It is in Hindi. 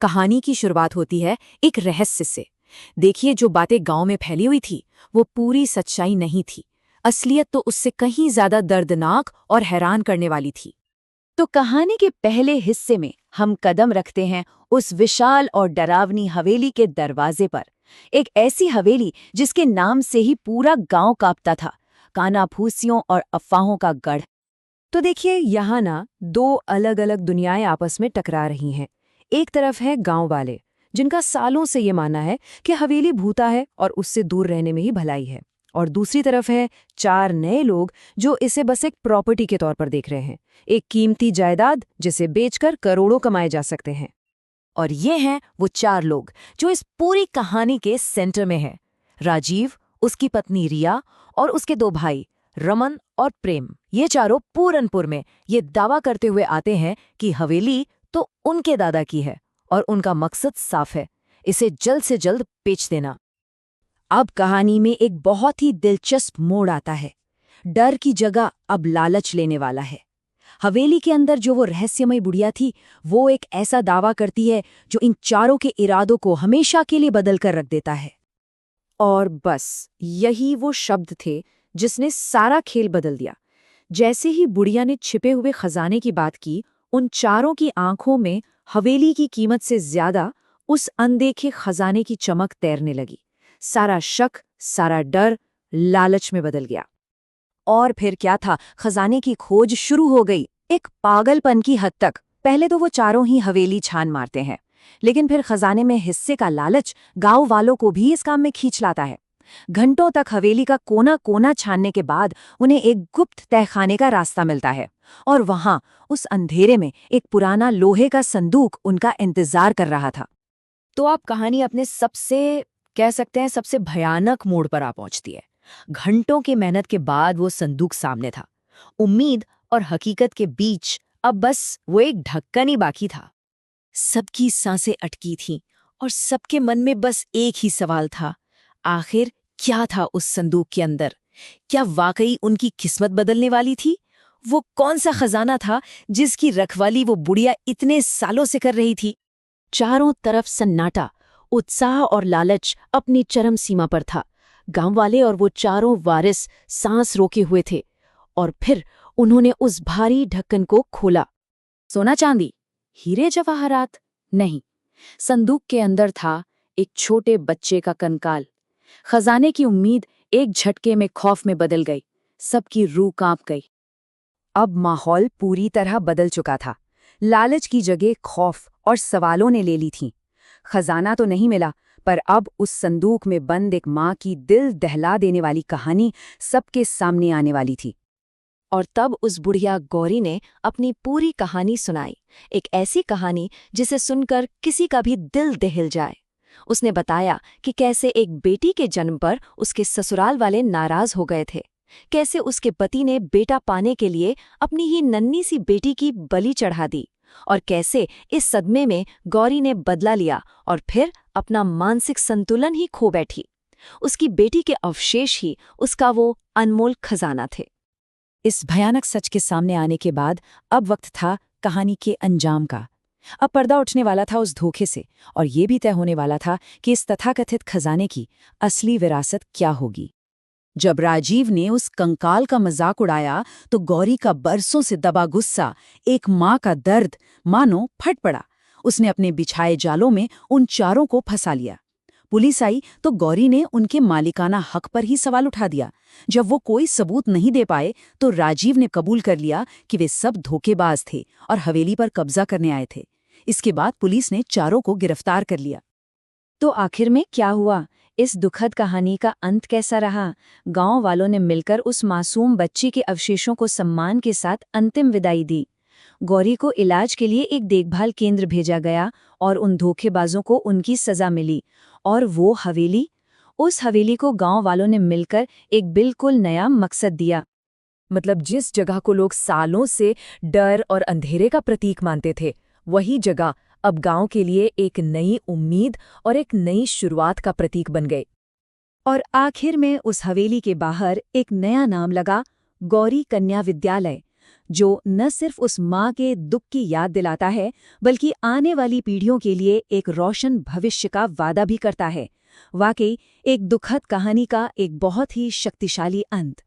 कहानी की शुरुआत होती है एक रहस्य से। देखिए, जो बातें गांव में फैली हुई थी वो पूरी सच्चाई नहीं थी। असलियत तो उससे कहीं ज्यादा दर्दनाक और हैरान करने वाली थी। तो कहानी के पहले हिस्से में हम कदम रखते हैं उस विशाल और डरावनी हवेली के दरवाजे पर। एक ऐसी हवेली जिसके नाम से ही पूरा गांव कांपता था, कानाफूसियों और अफवाहों का गढ़। तो देखिए, यहाँ ना दो अलग अलग दुनियाएं आपस में टकरा रही हैं। एक तरफ है गांव वाले, जिनका सालों से ये मानना है कि हवेली भूता है और उससे दूर रहने में ही भलाई है। और दूसरी तरफ है चार नए लोग जो इसे बस एक प्रॉपर्टी के तौर पर देख रहे हैं, एक कीमती जायदाद जिसे बेचकर करोड़ों कमाए जा सकते हैं। और ये हैं वो चार लोग जो इस पूरी कहानी के सेंटर में हैं। राजीव, उसकी पत्नी रिया और उसके दो भाई रमन और प्रेम। ये चारों पूरनपुर में ये दावा करते हुए आते हैं कि हवेली तो उनके दादा की है और उनका मकसद साफ है, इसे जल्द से जल्द बेच देना। अब कहानी में एक बहुत ही दिलचस्प मोड़ आता है। डर की जगह अब लालच लेने वाला है। हवेली के अंदर जो वो रहस्यमय बुढ़िया थी, वो एक ऐसा दावा करती है जो इन चारों के इरादों को हमेशा के लिए बदल कर रख देता है। और बस यही वो शब्द थे जिसने सारा खेल बदल दिया। जैसे ही बुढ़िया ने छिपे हुए खजाने की बात की, उन चारों की आंखों में हवेली की कीमत से ज्यादा उस अनदेखे खजाने की चमक तैरने लगी। सारा शक, सारा डर लालच में बदल गया। और फिर क्या था, खजाने की खोज शुरू हो गई, एक पागलपन की हद तक। पहले तो वो चारों ही हवेली छान मारते हैं, लेकिन फिर खजाने में हिस्से का लालच गांव वालों को भी इस काम में खींच लाता है। घंटों तक हवेली का कोना कोना छानने के बाद उन्हें एक गुप्त तहखाने का रास्ता मिलता है, और वहां उस अंधेरे में एक पुराना लोहे का संदूक उनका इंतजार कर रहा था। तो आप कहानी अपने सबसे, कह सकते हैं, सबसे भयानक मोड़ पर आ पहुंचती है। घंटों की मेहनत के बाद वो संदूक सामने था। उम्मीद और हकीकत के बीच अब बस वो एक ढक्कन ही बाकी था। सबकी सांसें अटकी थीं और सबके मन में बस एक ही सवाल था, आखिर क्या था उस संदूक के अंदर? क्या वाकई उनकी किस्मत बदलने वाली थी? वो कौन सा खजाना था जिसकी रखवाली वो बुढ़िया इतने सालों से कर रही थी? चारों तरफ सन्नाटा, उत्साह और लालच अपनी चरम सीमा पर था। गांव वाले और वो चारों वारिस सांस रोके हुए थे, और फिर उन्होंने उस भारी ढक्कन को खोला। सोना चांदी, हीरे जवाहरात नहीं, संदूक के अंदर था एक छोटे बच्चे का कंकाल। खजाने की उम्मीद एक झटके में खौफ में बदल गई। सबकी रूह कांप गई। अब माहौल पूरी तरह बदल चुका था। लालच की जगह खौफ और सवालों ने ले ली थी। खजाना तो नहीं मिला, पर अब उस संदूक में बंद एक माँ की दिल दहला देने वाली कहानी सबके सामने आने वाली थी। और तब उस बुढ़िया गौरी ने अपनी पूरी कहानी सुनाई, एक ऐसी कहानी जिसे सुनकर किसी का भी दिल दहल जाए। उसने बताया कि कैसे एक बेटी के जन्म पर उसके ससुराल वाले नाराज हो गए थे, कैसे उसके पति ने बेटा पाने के लिए अपनी ही नन्ही सी बेटी की बलि चढ़ा दी, और कैसे इस सदमे में गौरी ने बदला लिया और फिर अपना मानसिक संतुलन ही खो बैठी। उसकी बेटी के अवशेष ही उसका वो अनमोल खजाना थे। इस भयानक सच के सामने आने के बाद अब वक्त था कहानी के अंजाम का। अब पर्दा उठने वाला था उस धोखे से, और ये भी तय होने वाला था कि इस तथाकथित खजाने की असली विरासत क्या होगी। जब राजीव ने उस कंकाल का मजाक उड़ाया तो गौरी का बरसों से दबा गुस्सा, एक माँ का दर्द, मानो फट पड़ा। उसने अपने बिछाए जालों में उन चारों को फंसा लिया। पुलिस आई तो गौरी ने उनके मालिकाना हक पर ही सवाल उठा दिया। जब वो कोई सबूत नहीं दे पाए तो राजीव ने कबूल कर लिया कि वे सब धोखेबाज थे और हवेली पर कब्जा करने आए थे। इसके बाद पुलिस ने चारों को गिरफ्तार कर लिया। तो आखिर में क्या हुआ? इस दुखद कहानी का अंत कैसा रहा? गांव वालों ने मिलकर उस मासूम बच्ची के अवशेषों को सम्मान के साथ अंतिम विदाई दी। गौरी को इलाज के लिए एक देखभाल केंद्र भेजा गया और उन धोखेबाजों को उनकी सजा मिली। और वो हवेली, उस हवेली को गांव वालों ने मिलकर एक बिल्कुल नया मकसद दिया। मतलब जिस जगह को लोग सालों से डर और अंधेरे का प्रतीक मानते थे, वही जगह अब गांव के लिए एक नई उम्मीद और एक नई शुरुआत का प्रतीक बन गए। और आखिर में उस हवेली के बाहर एक नया नाम लगा, गौरी कन्या विद्यालय, जो न सिर्फ उस माँ के दुख की याद दिलाता है बल्कि आने वाली पीढ़ियों के लिए एक रोशन भविष्य का वादा भी करता है। वाकई एक दुखद कहानी का एक बहुत ही शक्तिशाली अंत।